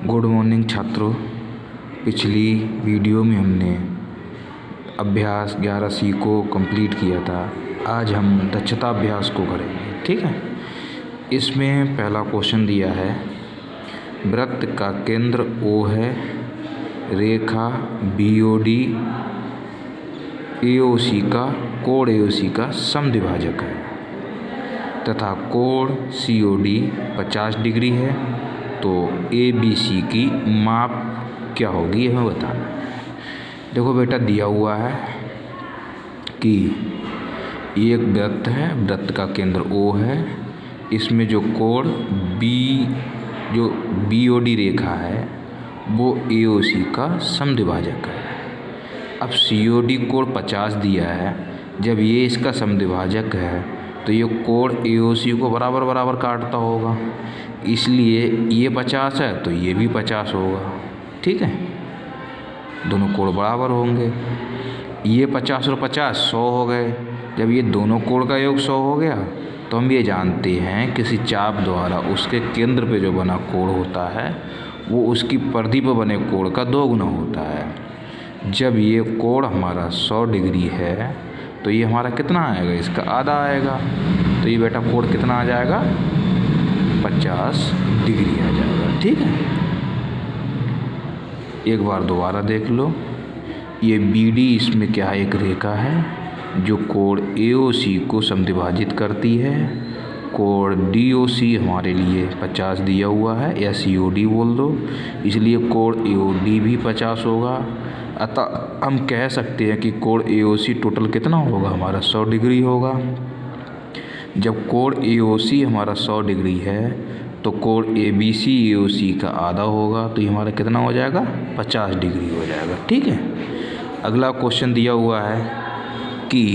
Good morning छात्रों। पिछली video में हमने अभ्यास 11C को कंप्लीट किया था। आज हम दक्षता अभ्यास को करेंगे, ठीक है। इसमें पहला क्वेश्चन दिया है, वृत्त का केंद्र O है, रेखा BOD AOC का कोण AOC का समद्विभाजक है तथा कोण COD 50 डिग्री है, तो ABC की माप क्या होगी हमें बताना है। देखो बेटा, दिया हुआ है कि एक वृत्त है, वृत्त का केंद्र O है, इसमें जो कोण जो BOD रेखा है वो AOC का समद्विभाजक है। अब COD कोण 50 दिया है, जब ये इसका समद्विभाजक है तो ये कोण AOC को बराबर बराबर काटता होगा, इसलिए ये 50 है तो ये भी 50 होगा, ठीक है। दोनों कोण बराबर होंगे। ये 50 और 50 100 हो गए। जब ये दोनों कोण का योग 100 हो गया तो हम ये जानते हैं किसी चाप द्वारा उसके केंद्र पे जो बना कोण होता है वो उसकी परिधि पर बने कोण का 2 गुना होता है। जब ये कोण हमारा 100 डिग्री है तो ये हमारा कितना आएगा, इसका आधा आएगा, तो ये बेटा कोण कितना आ जाएगा, 50 डिग्री आ जाएगा, ठीक है। एक बार दोबारा देख लो, ये BD इसमें क्या है, एक रेखा है जो कोण AOC को समद्विभाजित करती है। कोण DOC हमारे लिए 50 दिया हुआ है, या COD बोल दो, इसलिए कोण AOD भी 50 होगा। अतः हम कह सकते हैं कि कोण AOC टोटल कितना होगा, हमारा 100 डिग्री होगा। जब कोण AOC हमारा 100 डिग्री है तो कोण ABC AOC का आधा होगा, तो ये हमारा कितना हो जाएगा, 50 डिग्री हो जाएगा, ठीक है। अगला क्वेश्चन दिया हुआ है कि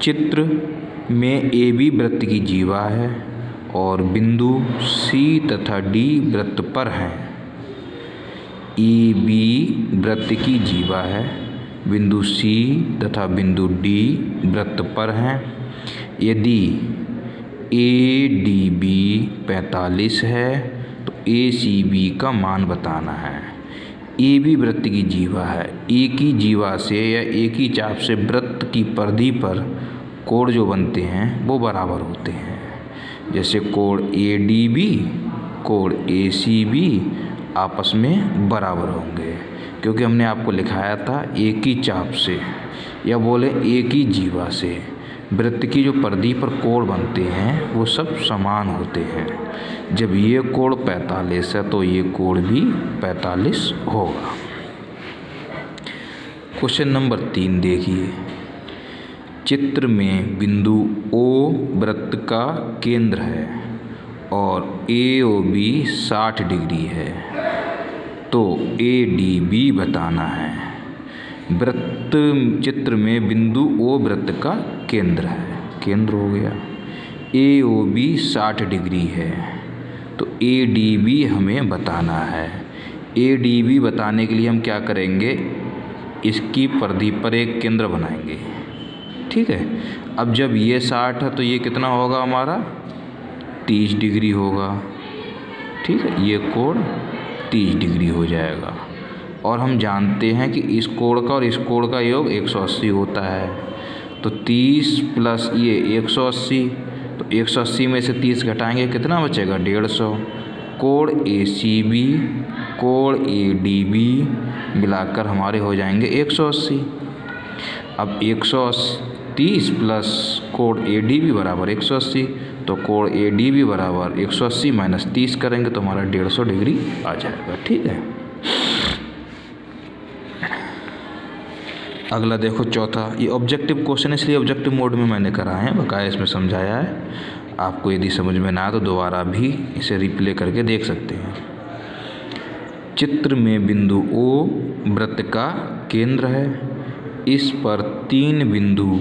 चित्र में AB वृत्त की जीवा है और बिंदु C तथा D वृत्त पर हैं। AB वृत्त की जीवा है, बिंदु C तथा बिंदु D वृत्त पर हैं। यदि ADB 45 है तो ACB का मान बताना है। AB वृत्त की जीवा है, एक ही जीवा से या एक ही चाप से वृत्त की परिधि पर कोण जो बनते हैं वो बराबर होते हैं। जैसे कोण ADB कोण ACB आपस में बराबर होंगे, क्योंकि हमने आपको लिखाया था एक ही चाप से या बोले एक ही जीवा से वृत्त की जो परिधि पर कोण बनते हैं वो सब समान होते हैं। जब ये कोण 45 है तो ये कोण भी 45 होगा। क्वेश्चन नंबर 3 देखिए, चित्र में बिंदु O वृत्त का केंद्र है और AOB 60 डिग्री है, तो ADB बताना है। वृत्त चित्र में बिंदु O वृत्त का केंद्र है, केंद्र हो गया। AOB 60 डिग्री है तो ADB हमें बताना है। ADB बताने के लिए हम क्या करेंगे, इसकी परिधि पर एक केंद्र बनाएंगे, ठीक है। अब जब ये 60 है तो ये कितना होगा, हमारा 30 डिग्री होगा, ठीक है। ये कोण 30 डिग्री हो जाएगा। और हम जानते हैं कि इस कोण का और इस कोण का योग 180 होता है, तो 30 प्लस ये 180, तो 180 में से 30 घटाएंगे, कितना बचेगा, 150। कोण ACB कोण ADB मिलाकर हमारे हो जाएंगे 180। अब 130 प्लस कोण ADB बराबर 180, तो कोण ADB बराबर 180 माइनस 30 करेंगे तो हमारा 150 डिग्री आ जाएगा, ठीक है। अगला देखो चौथा, ये ऑब्जेक्टिव क्वेश्चन इसलिए ऑब्जेक्टिव मोड में मैंने करा है, बकाया इसमें समझाया है। आपको यदि समझ में ना आए तो दोबारा भी इसे रिप्ले करके देख सकते हैं। चित्र में बिंदु O वृत्त का केंद्र है, इस पर 3 बिंदु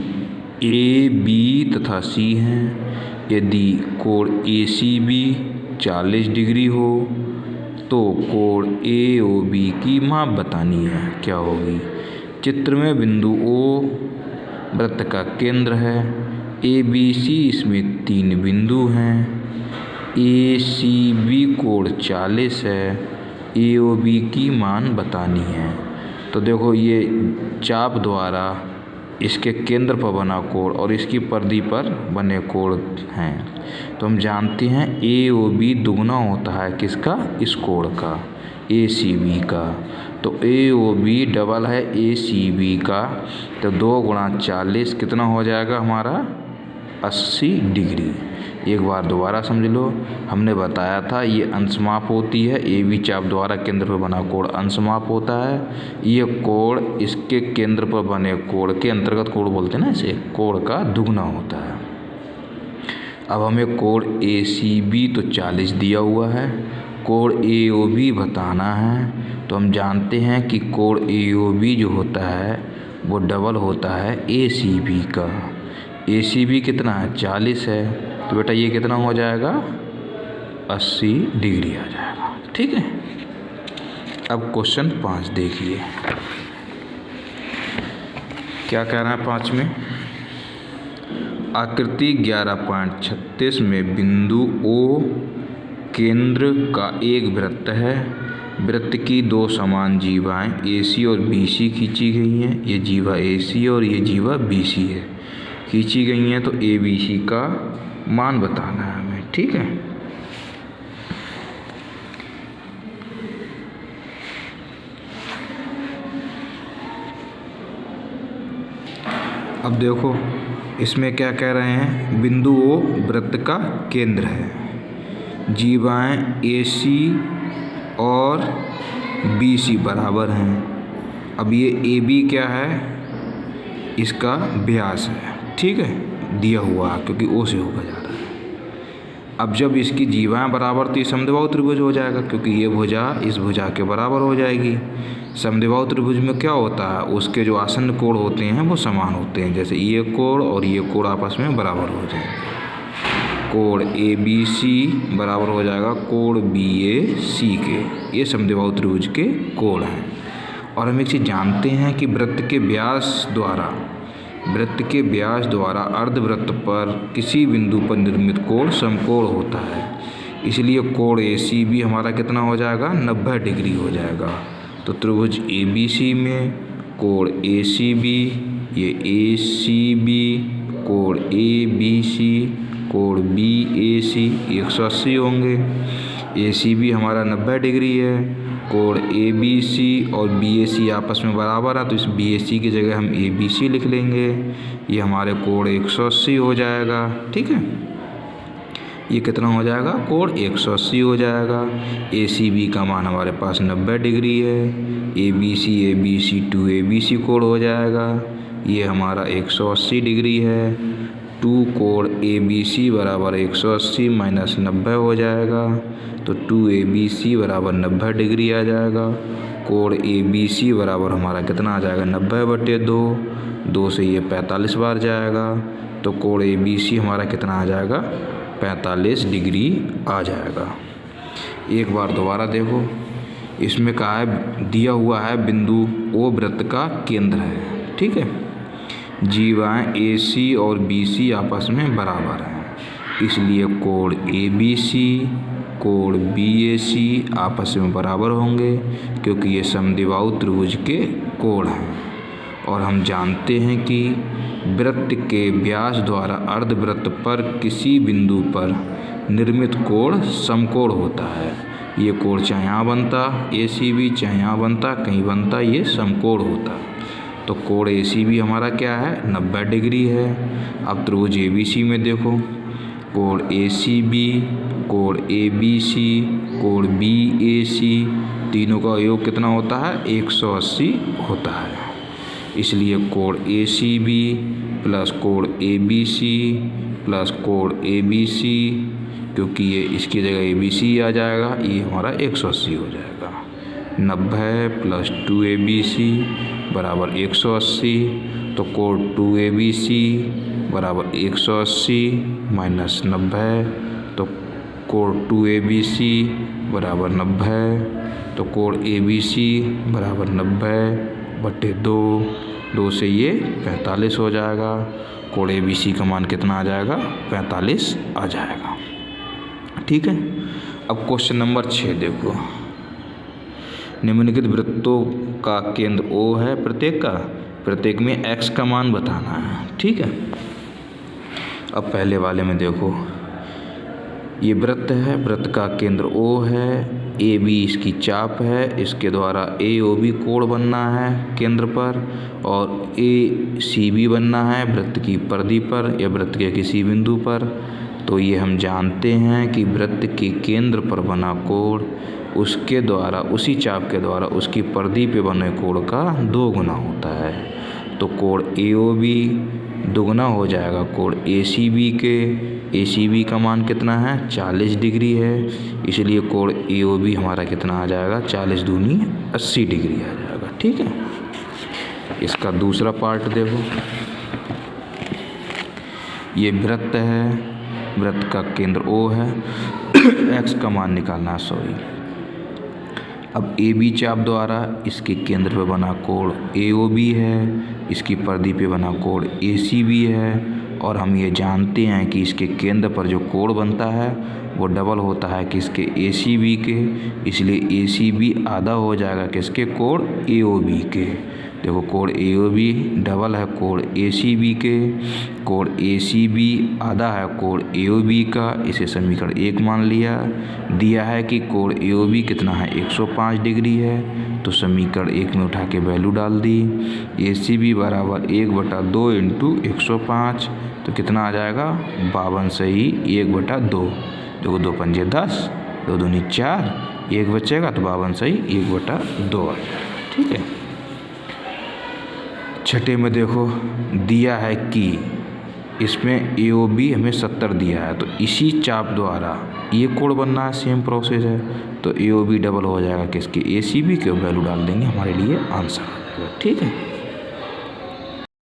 A, B तथा C हैं। यदि कोण ACB 40 डिग्री हो तो कोण AOB की माप बतानी है, क्या होगी। चित्र में बिंदु O वृत्त का केंद्र है, ABC इसमें 3 बिंदु हैं, ACB कोण 40 है, ए ओ बी की मान बतानी है। तो देखो ये चाप द्वारा इसके केंद्र पर बना कोण और इसकी परिधि पर बने कोण हैं। तो हम जानते हैं ए ओ बी दुगना होता है किसका, इस कोण का, ए सी बी का। तो ए ओ बी डबल है ए सी बी का। तो 2 गुणा 40 कितना हो जाएगा हमारा, 80 डिग्री। एक बार दोबारा समझ लो, हमने बताया था ये अंशमाप होती है, ए बी चाप द्वारा केंद्र पर बना कोण अंशमाप होता है। ये कोण इसके केंद्र पर बने कोण के अंतर्गत कोण बोलते हैं ना इसे, कोण का दुगना होता है। अब हमें कोण ए सी बी तो 40 दिया हुआ है, कोण ए ओ बी बताना है। तो हम जानते हैं कि कोण ए ओ बी जो होता है वो डबल होता है ए सी बी का। ए सी बी कितना है, 40 है। तो बेटा ये कितना हो जाएगा, 80 डिग्री आ जाएगा। ठीक है। अब क्वेश्चन 5 देखिए क्या कह रहा है 5 में। आकृति 11.36 में बिंदु O केंद्र का एक वृत्त है। वृत्त की 2 समान जीवाएं AC और BC खींची गई हैं। ये जीवा AC और ये जीवा BC है, खींची गई हैं। तो ABC का मान बताना है हमें। ठीक है। अब देखो इसमें क्या कह रहे हैं, बिंदु O वृत्त का केंद्र है। जीवाएं AC और BC बराबर हैं। अब ये AB क्या है, इसका व्यास है। ठीक है, दिया हुआ है क्योंकि O से होकर जा रहा है। अब जब इसकी जीवाएं बराबर तो ये समद्विबाहु त्रिभुज हो जाएगा, क्योंकि ये भुजा इस भुजा के बराबर हो जाएगी। समद्विबाहु त्रिभुज में क्या होता है, उसके जो आसन्न कोण होते हैं वो समान होते हैं। जैसे ये कोण और ये कोण आपस में बराबर हो जाएंगे। कोण ABC बराबर हो जाएगा कोण BAC के। ये समद्विबाहु त्रिभुज के कोण हैं। और हम एक चीज़ जानते हैं कि वृत्त के व्यास द्वारा अर्धवृत्त पर किसी बिंदु पर निर्मित कोण समकोण होता है। इसलिए कोण ACB हमारा कितना हो जाएगा, 90 डिग्री हो जाएगा। तो त्रिभुज ABC में कोण ACB, ये ACB, कोण ABC, कोण BAC 180 होंगे। ACB हमारा 90 डिग्री है। कोण ABC और BAC आपस में बराबर है, तो इस BAC की जगह हम ABC लिख लेंगे। ये हमारे कोण 180 हो जाएगा। ठीक है, ये कितना हो जाएगा, कोण 180 हो जाएगा। ACB का मान हमारे पास 90 डिग्री है। ABC 2ABC कोण हो जाएगा। ये हमारा 180 डिग्री है। 2 कोण ABC बराबर 180 माइनस 90 हो जाएगा। तो 2ABC बराबर 90 डिग्री आ जाएगा। कोण ABC बराबर हमारा कितना आ जाएगा, 90/2। 2 से ये 45 बार जाएगा। तो कोण ABC हमारा कितना आ जाएगा, 45 डिग्री आ जाएगा। एक बार दोबारा देखो, इसमें कहा है, दिया हुआ है बिंदु O वृत्त का केंद्र है। ठीक है, जीवाएं AC और BC आपस में बराबर हैं। इसलिए कोण ABC कोण BAC आपस में बराबर होंगे, क्योंकि ये समद्विबाहु त्रिभुज के कोण हैं। और हम जानते हैं कि वृत्त के व्यास द्वारा अर्धवृत्त पर किसी बिंदु पर निर्मित कोण समकोण होता है। ये कोण चाहे यहाँ बनता ACB, चाहे यहाँ बनता कहीं बनता, ये समकोण होता। तो कोण ACB हमारा क्या है, 90 डिग्री है। अब त्रिभुज ABC में देखो, कोण ACB, कोण ABC, कोण BAC, तीनों का योग कितना होता है, 180 होता है। इसलिए कोण ACB प्लस कोण ABC प्लस कोण ABC, क्योंकि ये इसकी जगह ABC आ जाएगा, ये हमारा 180 हो जाएगा। 90 प्लस 2ABC बराबर 180। तो कोण 2ABC बराबर 180 माइनस 90। तो कोण 2ABC बराबर 90। तो कोण ABC बराबर 90/2। 2 से ये 45 हो जाएगा। कोण ABC का मान कितना आ जाएगा, 45 आ जाएगा। ठीक है। अब क्वेश्चन नंबर 6 देखो, निम्नलिखित वृत्तों का केंद्र O है प्रत्येक में x का मान बताना है। ठीक है, अब पहले वाले में देखो, ये वृत्त है, वृत्त का केंद्र O है, AB इसकी चाप है, इसके द्वारा AOB कोण बनना है केंद्र पर, और ACB बनना है वृत्त की परिधि पर या वृत्त के किसी बिंदु पर। तो ये हम जानते हैं कि वृत्त के केंद्र पर बना कोण उसके द्वारा, उसी चाप के द्वारा उसकी परिधि पे बने कोण का 2 गुना होता है। तो कोण AOB दुगना हो जाएगा कोण ACB के। ACB का मान कितना है, 40 डिग्री है, इसलिए कोण AOB हमारा कितना आ जाएगा, 40 दूनी 80 डिग्री आ जाएगा। ठीक है, इसका दूसरा पार्ट देखो, ये वृत्त है, वृत्त का केंद्र O है, x का मान निकालना है, सॉरी। अब AB चाप द्वारा इसके केंद्र पे बना कोण AOB है, इसकी परिधि पे बना कोण ACB है, और हम ये जानते हैं कि इसके केंद्र पर जो कोण बनता है वो डबल होता है किसके, ACB के, इसलिए ACB आधा हो जाएगा किसके, कोण AOB के। देखो कोण AOB डबल है कोण ACB के, कोण ACB आधा है कोण AOB का, इसे समीकरण 1 मान लिया। दिया है कि कोण AOB कितना है, 105 डिग्री है, तो समीकरण 1 में उठा के वैल्यू डाल दी। ACB बराबर 1/2 इंटू 105, तो कितना आ जाएगा, 52 सही 1/2। देखो 2 पंजे 10, 2 दूनी 4, 1 बचेगा तो 52 सही 1/2 आ जाएगा। ठीक है, छठे में देखो दिया है कि इसमें AOB हमें 70 दिया है, तो इसी चाप द्वारा ये कोण बनना है, सेम प्रोसेस है, तो AOB डबल हो जाएगा किसके, ACB के, वैल्यू डाल देंगे, हमारे लिए आंसर आ जाएगा। ठीक है।